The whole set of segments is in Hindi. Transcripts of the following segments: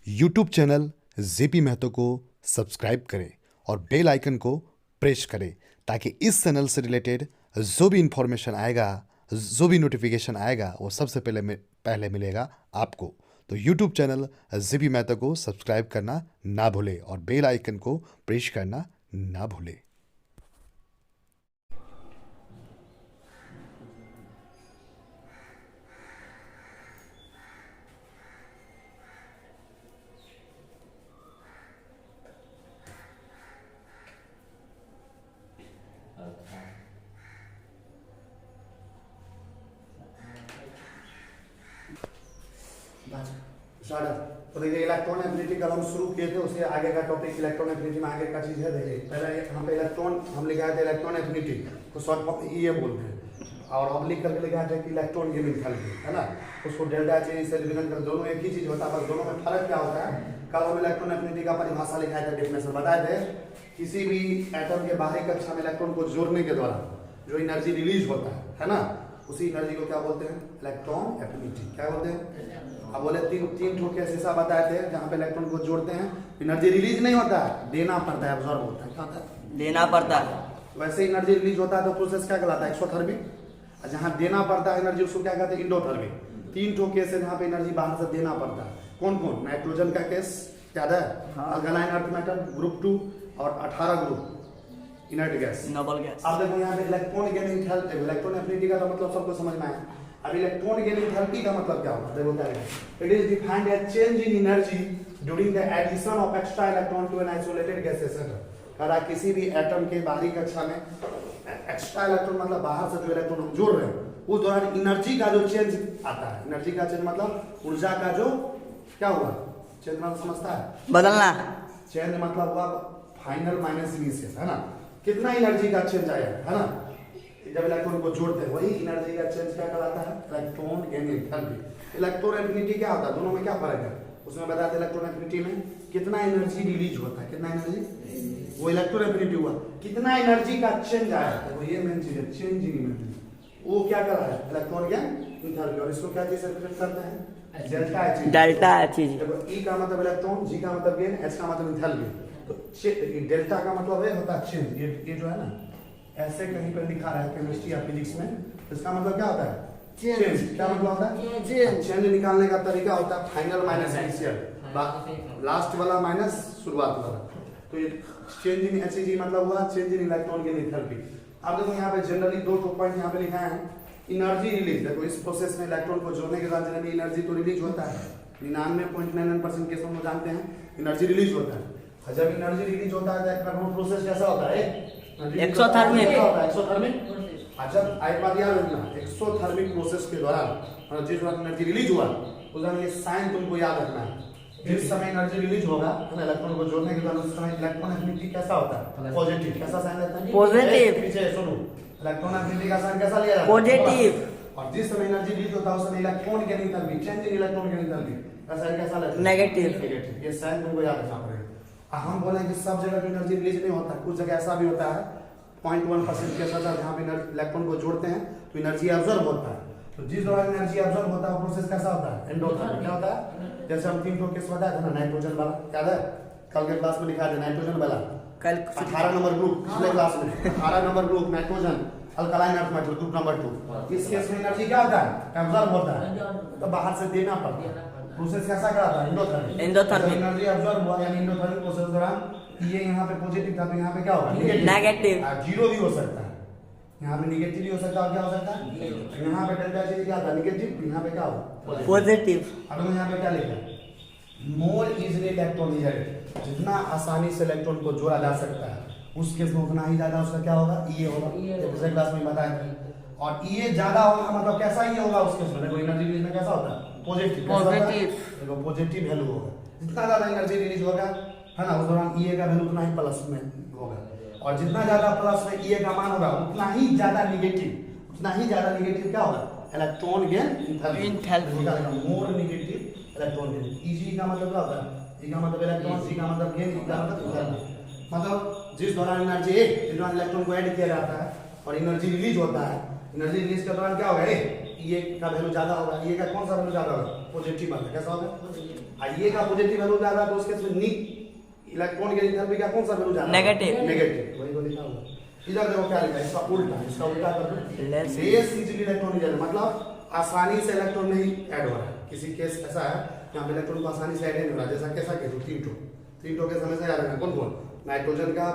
यूट्यूब चैनल जेपी महतो को सब्सक्राइब करें और बेल आइकन को प्रेस करें ताकि इस चैनल से रिलेटेड जो भी इंफॉर्मेशन आएगा, जो भी नोटिफिकेशन आएगा, वो सबसे पहले मिलेगा आपको। तो यूट्यूब चैनल जेपी महतो को सब्सक्राइब करना ना भूलें और बेल आइकन को प्रेस करना ना भूलें। तो देखिए इलेक्ट्रॉन एफिनिटी कल हम शुरू किए थे, उससे आगे का टॉपिक इलेक्ट्रॉन एफिनिटी में आगे का चीज है। देखिए पहले यहाँ पे इलेक्ट्रॉन हम लिखा थे इलेक्ट्रॉन एफिनिटी को शॉर्ट फॉर्म ईएम बोलते हैं, और अब लिख करके लिखा था कि इलेक्ट्रॉन गेन एंथैल्पी, है ना। उसको डेल्टा चेंज से डिवीजन कर, दोनों एक ही चीज होता है, बस दोनों में फर्क क्या होता है। कल हम इलेक्ट्रॉन एफिनिटी का परिभाषा लिखा था, डेफिनेशन बताए थे। किसी भी एटम के बाहरी कक्षा में इलेक्ट्रॉन को जोड़ने के द्वारा जो एनर्जी रिलीज होता है ना, उसी एनर्जी को क्या बोलते हैं, इलेक्ट्रॉन एफिनिटी। क्या बोलते हैं? अब बोले तीन ठोके ऐसा बताए थे जहाँ पे इलेक्ट्रॉन को जोड़ते हैं एनर्जी रिलीज नहीं होता है, देना पड़ता है, अब्सॉर्ब होता है। क्या होता है? देना पड़ता है। वैसे एनर्जी रिलीज होता है तो प्रोसेस क्या कहलाता है, एक्सोथर्मिक। और जहाँ देना पड़ता है एनर्जी उसको क्या कहते हैं, इंडोथर्मिक। तीन ठोके से जहाँ पे एनर्जी बाहर से देना पड़ता है। कौन कौन? नाइट्रोजन का केस याद है, अल्कलाइन अर्थ मेटल ग्रुप 2 और 18 group inert gas, noble gas. अब देखो यहाँ पे electron gain enthalpy, electron affinity का तो मतलब सबको समझ में आया। अब इलेक्ट्रॉन गेन एंथैल्पी का मतलब क्या होता है, देखो क्या है, it is defined as change in energy during the addition of extra electron to an isolated gases. कहा किसी भी एटम के बाहरी कक्षा में एक्स्ट्रा इलेक्ट्रॉन मतलब बाहर से जो इलेक्ट्रॉन हम जोड़ रहे हैं उस दौरान एनर्जी का जो चेंज आता है, एनर्जी का चेंज मतलब ऊर्जा का जो क्या हुआ चेंज, मतलब समझता है, बदलना। चेंज मतलब हुआ फाइनल माइनस इनिशियल, है ना। कितना एनर्जी का चेंज आया है ना, जब इलेक्ट्रॉन को जोड़ते हैं वही एनर्जी का चेंज क्या कहलाता है, electron gain enthalpy. Electron affinity क्या होता है, दोनों में क्या फर्क है, उसमें बताया था इलेक्ट्रॉन एफिनिटी में कितना एनर्जी रिलीज होता है, कितना एनर्जी, वो इलेक्ट्रॉन एफिनिटी हुआ, कितना एनर्जी का चेंज आया है, वो ये मेन चीज है, चेंज इन एनर्जी, वो क्या कर रहा है, इलेक्ट्रॉन गेन एंथैल्पी। और इसको क्या चीज से रिप्रेजेंट करते हैं, डेल्टा एच। Delta H. देखो ई का मतलब इलेक्ट्रॉन, जी का मतलब गेन, एच का मतलब एंथैल्पी। तो डेल्टा का मतलब है होता है चेंज, ये जो है ना ऐसे कहीं पर लिखा रहा है केमिस्ट्री या फिजिक्स में, इसका मतलब क्या होता है, चेंज। क्या मतलब होता है, चेंज निकालने का तरीका होता है फाइनल माइनस इनिशियल, लास्ट वाला माइनस शुरुआत वाला। तो ये चेंज इन एचईजी मतलब हुआ change in electron gain enthalpy. अब देखो यहाँ पे जनरली दो पॉइंट यहाँ पे लिखा है, एनर्जी रिलीज। देखो इस प्रोसेस में इलेक्ट्रॉन को जोड़ने के बाद जनरली एनर्जी तो रिलीज होता है, 99.99% केस हम जानते हैं एनर्जी रिलीज होता है। जब एनर्जी रिलीज होता है तो प्रोसेस कैसा होता है, एक्सोथर्मिक। जब एक बात याद रखना, एक्सोथर्मिक प्रोसेस के दौरान जिस वक्त एनर्जी रिलीज हुआ उस दौरान ये साइन तुमको याद रखना है। जिस समय एनर्जी रिलीज होगा है ना इलेक्ट्रॉन को जोड़ने के दौरान उस समय इलेक्ट्रॉन एफिनिटी कैसा होता है, पॉजिटिव। कैसा साइन रहता है, पॉजिटिव। पीछे सुनो, इलेक्ट्रॉन एफिनिटी का साइन कैसा लिया जाता है, पॉजिटिव। और जिस समय एनर्जी रिलीज होता है उस समय electron gain enthalpy, change in electron gain enthalpy का साइन कैसा लगता है, नेगेटिव। ये साइन तुमको याद रखना पड़ेगा। हम बोले कि सब जगह एनर्जी रिलीज नहीं होता, कुछ जगह ऐसा भी होता है 0.1% के साथ जहाँ पे इलेक्ट्रॉन को जोड़ते हैं तो एनर्जी अब्सॉर्ब होता है। तो जिस दौरान एनर्जी अब्सॉर्ब होता है वो प्रोसेस कैसा होता है, एंडोथर्मिक। क्या होता है, जैसे हम तीन केस बताया था ना, नाइट्रोजन वाला याद है, कल के क्लास में लिखा था नाइट्रोजन वाला, कल 18 नंबर ग्रुप, पिछले क्लास में 18 number group nitrogen alkaline earth metal group number 2। इस केस में एनर्जी क्या होता है, अब्सॉर्ब होता है, तो बाहर से देना पड़ता है। प्रोसेस कैसा कराता है, एंडोथर्मिक। एंडोथर्मिक। एनर्जी अब्सॉर्ब हुआ यानी एंडोथर्मिक प्रोसेस दौरान ये यहाँ पे पॉजिटिव था तो यहाँ पे क्या होगा, नेगेटिव। जीरो भी हो सकता है, यहाँ पे नेगेटिव भी हो सकता है, क्या हो सकता है, यहाँ पे डेल्टा एच क्या था, नेगेटिव, यहाँ पे क्या होगा, पॉजिटिव। अब हम यहाँ पे क्या लिखा है, मोर इजीली इलेक्ट्रॉन इजेक्ट, जितना आसानी से इलेक्ट्रॉन को जोड़ा जा सकता है उस केस में उतना ही ज्यादा उसका क्या होगा, ये होगा, पिछले क्लास में बताया था। और ये ज्यादा होगा मतलब कैसा ये होगा उस केस में, देखो एनर्जी रिलीज में कैसा होता है, पॉजिटिव। देखो पॉजिटिव वैल्यू होगा, जितना ज्यादा एनर्जी रिलीज होगा है ना उस दौरान ई का वैल्यू उतना ही प्लस में होगा, और जितना ज्यादा प्लस में ई का मान होगा उतना ही ज्यादा निगेटिव, उतना ही ज्यादा निगेटिव क्या होगा, इलेक्ट्रॉन गेन एंथैल्पी। मोर निगेटिव इलेक्ट्रॉन गेन। ई का मतलब क्या होता है, ई का मतलब इलेक्ट्रॉन, सी का मतलब गेन, ई का मतलब एंथैल्पी। मतलब जिस दौरान एनर्जी इस दौरान इलेक्ट्रॉन को ऐड किया जाता है और एनर्जी रिलीज होता है, एनर्जी रिलीज के दौरान क्या होगा, ये का वैल्यू ज्यादा होगा, ये का कौन सा वैल्यू ज्यादा होगा, पॉजिटिव वाला कैसा होगा ये का पॉजिटिव वैल्यू ज्यादा तो उसके इसमें नी इलेक्ट्रॉन के एंथैल्पी का कौन सा वैल्यू ज्यादा नेगेटिव वही को लिखा होगा इधर देखो क्या लिखा है इसका उल्टा कर दो Less लेस इजीली इलेक्ट्रॉन इधर मतलब आसानी से इलेक्ट्रॉन नहीं ऐड हो रहा है किसी केस ऐसा है यहाँ पे इलेक्ट्रॉन को आसानी से ऐड नहीं हो रहा जैसा कैसा केस तीन टो के समय से याद रखना कौन कौन नाइट्रोजन का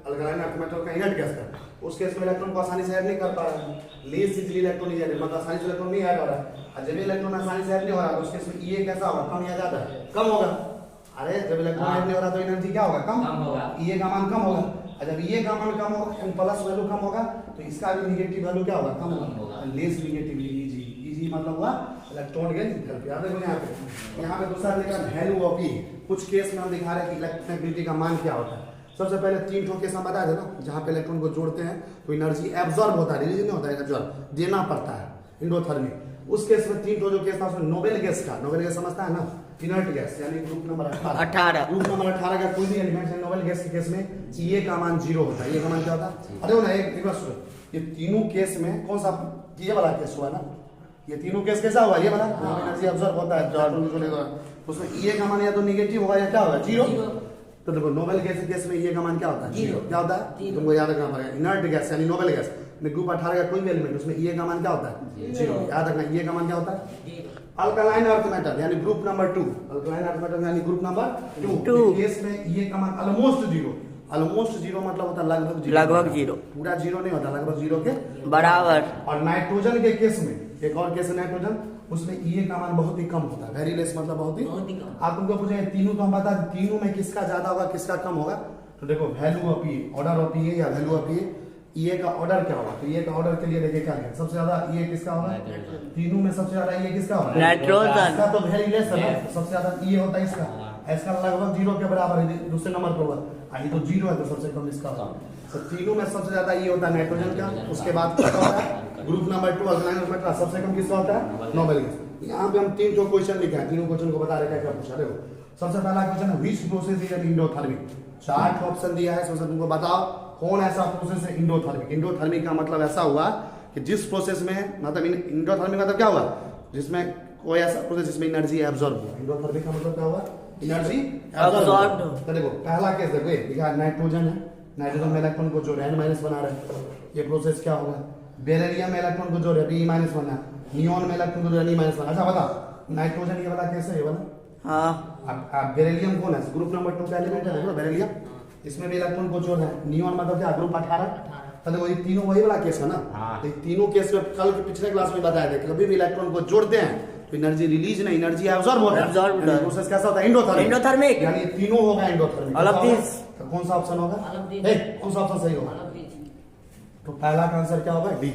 अल्कलाइन अर्थ मेटल का इनर्ट गैस का उस केस में इलेक्ट्रॉन को आसानी से ऐड नहीं कर पा रहा है लेस इजीली इलेक्ट्रॉन नहीं ऐड मतलब आसानी से इलेक्ट्रॉन नहीं ऐड हो रहा है और जब इलेक्ट्रॉन आसानी से ऐड नहीं हो रहा तो उस केस में ये कैसा होगा कम या ज्यादा कम होगा अरे जब इलेक्ट्रॉन ऐड नहीं हो रहा तो एनर्जी क्या होगा कम होगा ये का मान कम होगा और जब ये का मान कम होगा एन प्लस वैल्यू कम होगा तो इसका भी नेगेटिव वैल्यू क्या होगा कम होगा लेस नेगेटिव इजी मतलब हुआ इलेक्ट्रॉन के एंथैल्पी याद रखो यहाँ पे दूसरा लिखा वैल्यू ऑफ ई कुछ केस में हम दिखा रहे हैं कि इलेक्ट्रोनेगेटिविटी का मान क्या होता है सबसे पहले तीन ठो केस हम बताए थे ना जहाँ पे इलेक्ट्रॉन को जोड़ते हैं तो एनर्जी एब्जॉर्ब होता है रिलीज नहीं होता है एब्जॉर्ब देना पड़ता है इंडोथर्मी उस केस में तीन ठो जो केस था उसमें नोबेल गैस समझता है ना इनर्ट गैस यानी ग्रुप नंबर 18 ग्रुप नंबर 18 का कोई भी एलिमेंट है नोबेल गैस के केस में ये का मान 0 होता है ये का मान क्या होता है अरे ना एक बार सुनो ये तीनों केस में कौन सा ये वाला केस हुआ ना ये तीनों केस कैसा हुआ ये वाला एनर्जी अब्सॉर्ब होता है उसमें ये का मान या तो नेगेटिव होगा या क्या होगा 0 तो देखो नोबेल गैस के केस में ये का मान क्या होता है 0 क्या होता है तुमको याद रखना पड़ेगा इनर्ट गैस यानी नोबेल गैस में ग्रुप 18 का कोई भी एलिमेंट उसमें ये का मान क्या होता है 0 याद रखना ये का मान क्या होता है अल्कलाइन अर्थ मेटल यानी group number 2 alkaline earth metal यानी ग्रुप नंबर 2 केस में ये का मान ऑलमोस्ट 0 मतलब होता है लगभग 0 पूरा 0 नहीं होता लगभग 0 के बराबर और नाइट्रोजन के केस में एक और केस है नाइट्रोजन उसमें ये का मान बहुत ही कम होता है वेरी लेस मतलब बहुत ही कम आप तुमको पूछेंगे तीनों तो हम बता दें तीनों में किसका ज्यादा होगा किसका कम होगा तो देखो value of E order of E या वैल्यू ऑफ ये का ऑर्डर क्या होगा तो ये का ऑर्डर के लिए देखिए क्या है सबसे ज्यादा ये किसका होगा तीनों में सबसे ज्यादा ये किसका होगा नाइट्रोजन इसका तो वेरी लेस है ना सबसे ज्यादा ये होता है इसका लगभग 0 के बराबर है दूसरे नंबर पर होगा ये तो 0 है तो सबसे कम इसका होगा तो तीनों में सबसे ज्यादा ये होता है नाइट्रोजन का उसके बाद क्या होता है group number 2 alkaline earth metal सबसे कम किसका होता है नोबेल गैस यहाँ पे हम तीन जो क्वेश्चन लिखे हैं तीनों क्वेश्चन को बता रहे क्या पूछा देखो सबसे पहला क्वेश्चन है which process is an endothermic 4 option दिया है सबसे तुमको बताओ कौन ऐसा प्रोसेस है इंडोथर्मिक का मतलब ऐसा हुआ कि जिस प्रोसेस में मतलब इंडोथर्मिक मतलब क्या हुआ जिसमें कोई ऐसा प्रोसेस जिसमें एनर्जी एब्जॉर्ब हुआ इंडोथर्मिक का मतलब क्या हुआ एनर्जी एब्जॉर्ब तो देखो पहला केस देखो ये लिखा नाइट्रोजन है नाइट्रोजन में इलेक्ट्रॉन को जोड़ N- बना रहे हैं ये प्रोसेस क्या होगा बेरिलियम में इलेक्ट्रॉन को जोड़ Be- बना नियॉन में इलेक्ट्रॉन को जोड़ Ne- बना अच्छा बता नाइट्रोजन ये वाला कैसे है ये वाला हाँ अब बेरिलियम कौन है ग्रुप नंबर 2 का एलिमेंट है देखो बेरिलियम इसमें भी इलेक्ट्रॉन को जोड़ है नियॉन मतलब क्या ग्रुप 18 तो देखो ये तीनों वही वाला केस है ना तो तीनों केस में कल के पिछले क्लास में बताया था कभी भी इलेक्ट्रॉन को जोड़ते हैं तो एनर्जी रिलीज नहीं एनर्जी एब्जॉर्ब होता है प्रोसेस कैसा होता है इंडोथर्मिक यानी तीनों होगा इंडोथर्मिक ऑल ऑफ दिस तो कौन सा ऑप्शन होगा कौन सा ऑप्शन सही होगा तो पहला का आंसर क्या होगा डी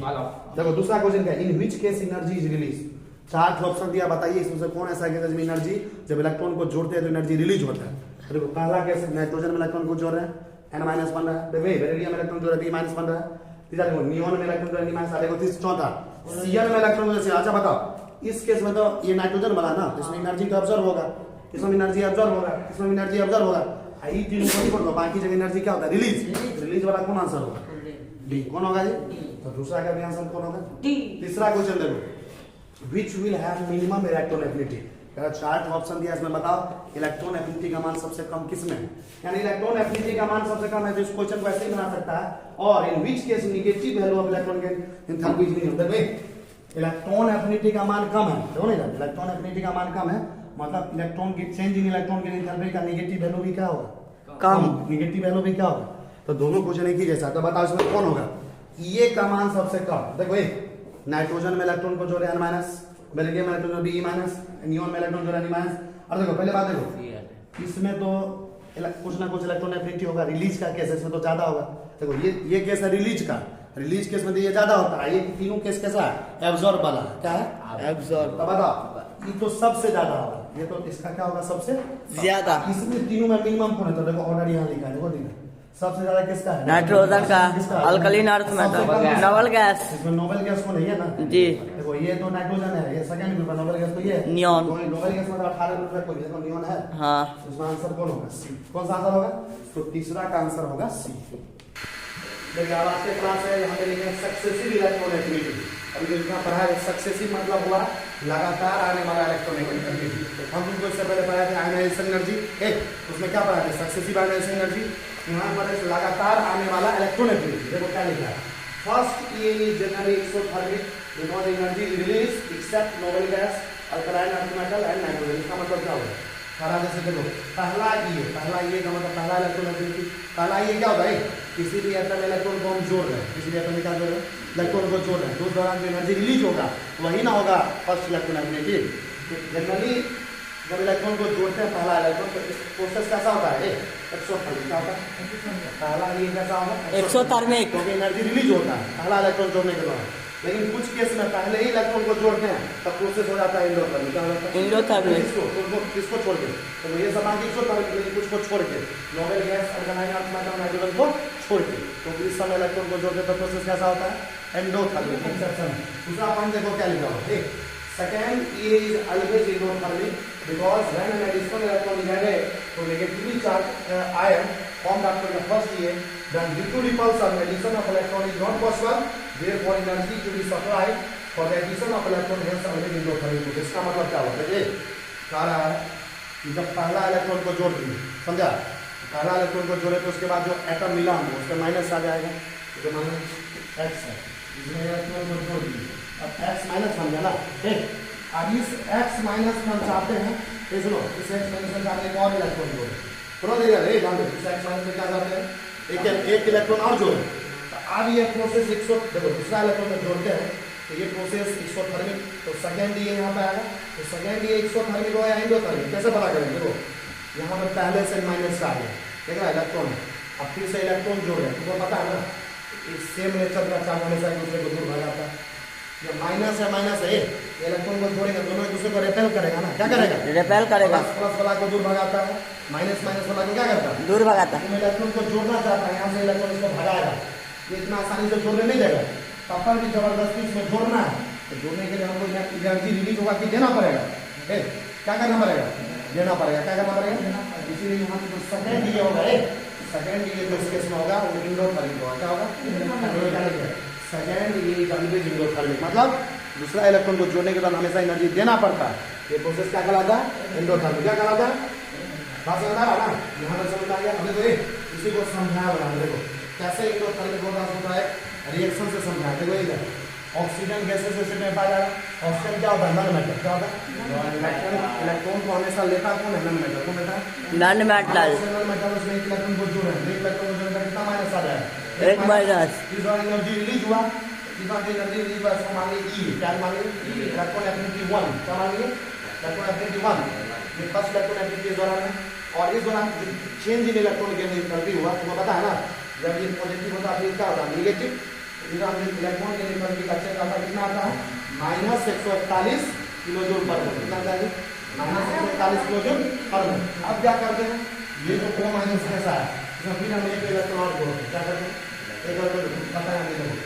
देखो दूसरा क्वेश्चन क्या in which case energy is release 4 option दिया बताइए इसमें से कौन ऐसा केस है जिसमें एनर्जी जब इलेक्ट्रॉन को जोड़ते हैं तो एनर्जी रिलीज होता है देखो पहला केस नाइट्रोजन में इलेक्ट्रॉन को जोड़ रहे हैं N- बन रहा है देखो बेरिलियम में इलेक्ट्रॉन जोड़ रहे हैं Be- बन रहा है तीसरा देखो नियॉन में इलेक्ट्रॉन जोड़ रहे हैं देखो चौथा Cl में इलेक्ट्रॉन जोड़ अच्छा बताओ इस केस में तो ये नाइट्रोजन बना ना इसमें एनर्जी तो अब्सॉर्ब होगा इसमें एनर्जी अब्सॉर्ब होगा इसमें एनर्जी अब्सॉर्ब होगा आई तीनों को छोड़ दो बाकी जगह एनर्जी क्या होता है रिलीज वाला कौन आंसर होगा डी कौन होगा जी तो दूसरा का भी आंसर कौन होगा डी तीसरा क्वेश्चन देखो which will have minimum electron affinity 4 option दिया इसमें बताओ इलेक्ट्रॉन एफिनिटी का मान सबसे कम किसमें है यानी इलेक्ट्रॉन एफिनिटी का मान सबसे कम है तो इस क्वेश्चन को ऐसे ही बना सकता है और in which case negative value of electron के एंथैल्पी नहीं होता है इलेक्ट्रॉन एफिनिटी का मान कम है देखो नहीं इलेक्ट्रॉन एफिनिटी का मान कम है मतलब इलेक्ट्रॉन की चेंज इन इलेक्ट्रॉन के एंथैल्पी का नेगेटिव वैल्यू भी क्या होगा कम नेगेटिव वैल्यू भी क्या होगा तो दोनों क्वेश्चन एक ही जैसा तो बताओ इसमें कौन होगा ये का मान सबसे कम देखो नाइट्रोजन में इलेक्ट्रॉन को जोड़े N- बेरिलियम में इलेक्ट्रॉन Be- नियॉन में इलेक्ट्रॉन जोड़े Ne- और देखो पहले बात देखो इसमें तो कुछ ना कुछ इलेक्ट्रॉन एफिनिटी होगा रिलीज का केस इसमें तो ज्यादा होगा देखो ये केस है रिलीज केस में तो ये ज्यादा होता है ये तीनों केस कैसा है एब्जॉर्ब वाला क्या है एब्जॉर्ब तो बताओ ये तो सबसे ज्यादा होगा ये तो इसका क्या होगा सबसे ज्यादा इसमें तीनों में मिनिमम कौन है तो देखो ऑर्डर यहाँ लिखा है देखो देखो सबसे ज्यादा किसका है नाइट्रोजन का alkaline earth metal noble gas इसमें नोबेल गैस को नहीं है ना जी देखो ये तो नाइट्रोजन है ये सेकंड ग्रुप है नोबेल गैस तो ये है नियॉन नोबेल गैस मतलब 18 ग्रुप है कोई देखो नियॉन है हाँ इसमें आंसर कौन होगा सी कौन सा आंसर होगा तो तीसरा का आंसर होगा सी देखिए अब आज के क्लास है यहाँ पे लिखे सक्सेसिव इलेक्ट्रॉन एफिनिटी अभी जो इतना पढ़ा है सक्सेसिव मतलब हुआ लगातार आने वाला इलेक्ट्रॉनिक एनर्जी। हम तुमको इससे पहले पढ़ाए थे आयनाइजेशन एनर्जी, उसमें क्या पढ़ा थे, सक्सेसिव आयनाइजेशन एनर्जी। यहाँ पर लगातार आने वाला इलेक्ट्रॉन एनर्जी। देखो क्या लिखा है, फर्स्ट ये generally exothermic because energy release except noble gas, alkaline earth metal and nitrogen. इसका मतलब क्या होगा, सारा जैसे देखो पहला ये का मतलब पहला इलेक्ट्रॉन एनर्जी। पहला ये क्या होता है, किसी भी एटम इलेक्ट्रॉन को हम जोड़ रहे हैं, किसी भी एटम में क्या जोड़ रहे हैं, इलेक्ट्रॉन को जोड़ रहे हैं, तो उस दौरान जो एनर्जी रिलीज होगा वही ना होगा फर्स्ट इलेक्ट्रॉन एनर्जी। जनरली जब इलेक्ट्रॉन को जोड़ते हैं पहला इलेक्ट्रॉन, तो इस प्रोसेस कैसा होता है, एक्सोथर्मिक। क्या होता है, पहला ये कैसा होगा, एक्सोथर्मिक, क्योंकि एनर्जी रिलीज होता है पहला इलेक्ट्रॉन जोड़ने के दौरान। लेकिन कुछ केस में पहले ही इलेक्ट्रॉन को जोड़ते हैं तब प्रोसेस हो जाता है एंडोथर्मिक। क्या हो जाता है, एंडोथर्मिक। किसको छोड़ के, तो ये सब आगे एक्सोथर्मिक, लेकिन कुछ को छोड़ के, Nobel gas, alkaline earth metal, nitrogen को छोड़ के, तो इस समय इलेक्ट्रॉन को जोड़ते तो प्रोसेस कैसा होता है, एंडोथर्मिक। दूसरा पॉइंट देखो क्या लिखा हुआ, second E is always endothermic because when an additional electron is added to negatively charged ion formed after the first E, then due to repulsion addition of electron is not possible, therefore energy to be supplied for the addition of electron hence always endothermic। इसका मतलब क्या होता है, कह रहा है कि जब पहला इलेक्ट्रॉन को जोड़ दिए, समझा, पहला इलेक्ट्रॉन को जोड़े तो उसके बाद जो एटम मिला हमको उसका माइनस आ जाएगा, जो माइनस एक्स है, इसमें इलेक्ट्रॉन को जोड़ दिए, अब x माइनस बन गया ना, ठीक। अब इस x माइनस में हम चाहते हैं, ये सुनो, इस x माइनस में चाहते हैं और इलेक्ट्रॉन जोड़े, थोड़ा देगा रे ध्यान दो, इस x माइनस में क्या चाहते हैं, एक इलेक्ट्रॉन और जोड़े। तो अब ये प्रोसेस देखो दूसरा इलेक्ट्रॉन में जोड़ते हैं तो ये प्रोसेस एक्सोथर्मिक, तो सेकेंड ये यहाँ पे आएगा, तो सेकेंड ये एक्सोथर्मिक हो या एंडोथर्मिक, कैसे पता करेंगे, देखो यहाँ पर पहले से माइनस आ गया, देख रहा है इलेक्ट्रॉन, अब फिर से इलेक्ट्रॉन जोड़ रहे हैं, तुमको पता है ना, सेम नेचर का चार्ज हमेशा एक दूसरे को दूर भगाता है। ये माइनस है, इलेक्ट्रॉन को जोड़ेंगे दोनों एक दूसरे को रेपेल करेगा ना, क्या करेगा, रिपेल करेगा, प्लस वाला को दूर भगाता है, माइनस वाला को क्या करता है, दूर भगाता है। तुम इलेक्ट्रॉन को जोड़ना चाहता है, यहाँ से इलेक्ट्रॉन इसको भगाएगा, ये इतना आसानी से जोड़ने नहीं देगा, पापा भी जबरदस्ती इसमें जोड़ना है, तो जोड़ने के लिए हमको एनर्जी रिलीज होगा कि देना पड़ेगा, क्या करना पड़ेगा, देना पड़ेगा, क्या करना पड़ेगा, इसीलिए यहाँ पे सेकेंड ये होगा, सेकेंड ये जो इस केस में होगा वो एंडोथर्मिक होगा, क्या होगा, सेकेंड ये एंडोथर्मिक, मतलब दूसरा इलेक्ट्रॉन को जोड़ने के बाद हमेशा एनर्जी देना पड़ता है, ये प्रोसेस क्या कहलाता है, एंडोथर्मिक। क्या कहलाता है, बात समझ आ रहा ना, यहाँ पर समझ आ गया। हमने तो इसी को समझाया बना, देखो कैसे एंडोथर्मिक होता है, रिएक्शन से समझाया। देखो ये ऑक्सीजन गैसेस एसिड में पाया जाएगा, ऑक्सीजन क्या होता है, नॉन मेटल, क्या होता है, इलेक्ट्रॉन को हमेशा लेता कौन है, नॉन मेटल, कौन लेता है, नॉन मेटल, नॉन मेटल, उसमें एक इलेक्ट्रॉन को जोड़े, एक इलेक्ट्रॉन को जोड़ने कितना माइनस आ जाएगा, एक माइनस, इस बार एनर्जी रिलीज हुआ, इस बार एनर्जी रिलीज हुआ, इसको मान लीजिए E, क्या मान लीजिए, इलेक्ट्रॉन एफिनिटी 1, क्या मान लीजिए, इलेक्ट्रॉन एफिनिटी 1, ये फर्स्ट इलेक्ट्रॉन एफिनिटी के दौरान है, और इस दौरान चेंज इन इलेक्ट्रॉन के एनर्जी हुआ, तुमको पता है ना, जब ये पॉजिटिव होता है फिर क्या होता है, नेगेटिव, इलेक्ट्रॉन के एनर्जी का चेंज आता है, कितना आता है, -141 किलो जूल पर मोल, कितना आता है, -141 किलो जूल पर मोल। अब क्या करते हैं, ये जो O माइनस कैसा है, इसमें फिर हम एक इलेक्ट्रॉन और जोड़ते हैं, क्या करते हैं, एक इलेक्ट्रॉन, पता है हमें,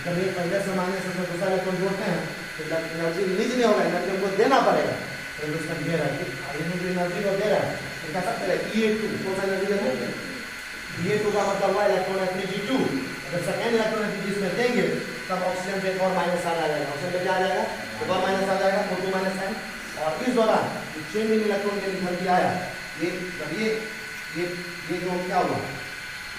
जब ये पहले से माइनस में दूसरा इलेक्ट्रॉन जोड़ते हैं तो एनर्जी रिलीज नहीं होगा, एनर्जी हमको देना पड़ेगा, तो उसका दे रहा है, जो एनर्जी को दे रहा है तो कैसा पहले E2 कौन सा एनर्जी दे रहा है, E2 का मतलब हुआ इलेक्ट्रॉन एफिनिटी 2, जब सेकेंड इलेक्ट्रॉन एफिनिटी इसमें देंगे तब ऑक्सीजन पे एक और माइनस आ जाएगा, ऑक्सीजन पे क्या आ जाएगा, एक और माइनस आ जाएगा, O2 माइनस है, और इस दौरान चेंज इन इलेक्ट्रॉन के एनर्जी आया, ये जब ये जो क्या हुआ,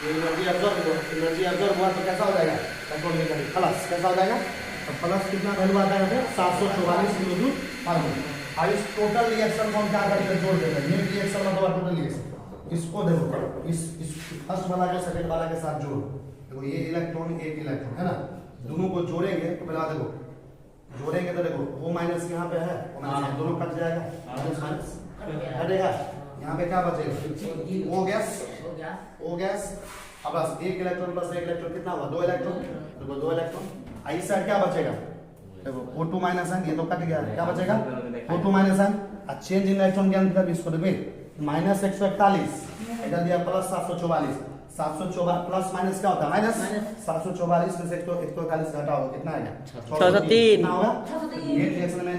एनर्जी एब्जॉर्ब हुआ तो कैसा हो जाएगा, इलेक्ट्रॉन के प्लस, कैसा हो जाएगा, तो प्लस कितना वैल्यू आता है, 744 किलो जूल पर मोल। अब इस टोटल रिएक्शन को हम क्या करके जोड़ देते हैं, नेट रिएक्शन मतलब टोटल रिएक्शन, इसको देखो इस फर्स्ट वाला के सेकंड वाला के साथ जोड़ो, देखो ये इलेक्ट्रॉन एक इलेक्ट्रॉन है ना, दोनों को जोड़ेंगे तो पहला देखो जोड़ेंगे तो देखो वो माइनस यहाँ पे है, दोनों कट जाएगा, माइनस हटेगा, यहाँ पे क्या बचेगा, O गैस, अब बस एक इलेक्ट्रॉन प्लस एक इलेक्ट्रॉन कितना हुआ, 2 इलेक्ट्रॉन, देखो 2 इलेक्ट्रॉन, इस साइड क्या बचेगा, देखो O2 माइनस है, ये तो कट गया, क्या बचेगा, O2 माइनस है, चेंज इन इलेक्ट्रॉन के अंदर इसको देखो -141 इधर दिया प्लस 744, 744 प्लस माइनस क्या होता है, माइनस 744 में से 141 घटा होगा, कितना आएगा, 603, कितना होगा, नेट रिएक्शन में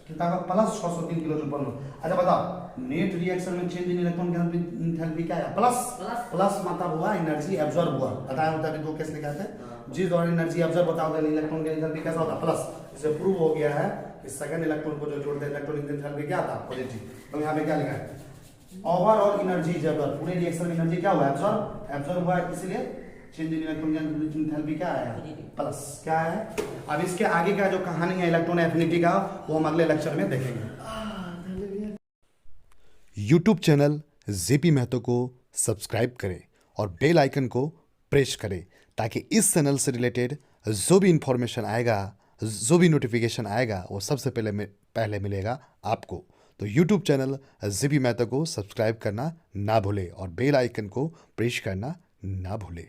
कितना होगा, प्लस 603 किलो जूल पर मोल। अच्छा बताओ, नेट रिएक्शन में चेंज इन इलेक्ट्रॉन के एंथैल्पी क्या है, प्लस मतलब हुआ एनर्जी एब्जॉर्ब हुआ, बताया होता है, दो केस लिखा है, जिस दौरान एनर्जी एब्जॉर्ब होता है इलेक्ट्रॉन के एंथैल्पी कैसा होता है, प्लस, इसे प्रूव हो गया है इस सेकंड इलेक्ट्रॉन को जो जोड़ते हैं इलेक्ट्रॉनिक एंथैल्पी क्या था पॉजिटिव। तो यहाँ पे क्या लिखा है ओवरऑल एनर्जी जब पूरे रिएक्शन में एनर्जी क्या हुआ एब्जॉर्ब हुआ इसलिए चेंज इन इलेक्ट्रॉन एंथैल्पी क्या आया प्लस क्या है। अब इसके आगे का जो कहानी है इलेक्ट्रॉन एफिनिटी का वो हम अगले लेक्चर में देखेंगे। यूट्यूब चैनल जेपी महतो को सब्सक्राइब करें और बेल आइकन को प्रेस करें ताकि इस चैनल से रिलेटेड जो भी इंफॉर्मेशन आएगा, जो भी नोटिफिकेशन आएगा वो सबसे पहले मिलेगा आपको। तो यूट्यूब चैनल जेपी महतो को सब्सक्राइब करना ना भूलें और बेल आइकन को प्रेस करना ना भूलें।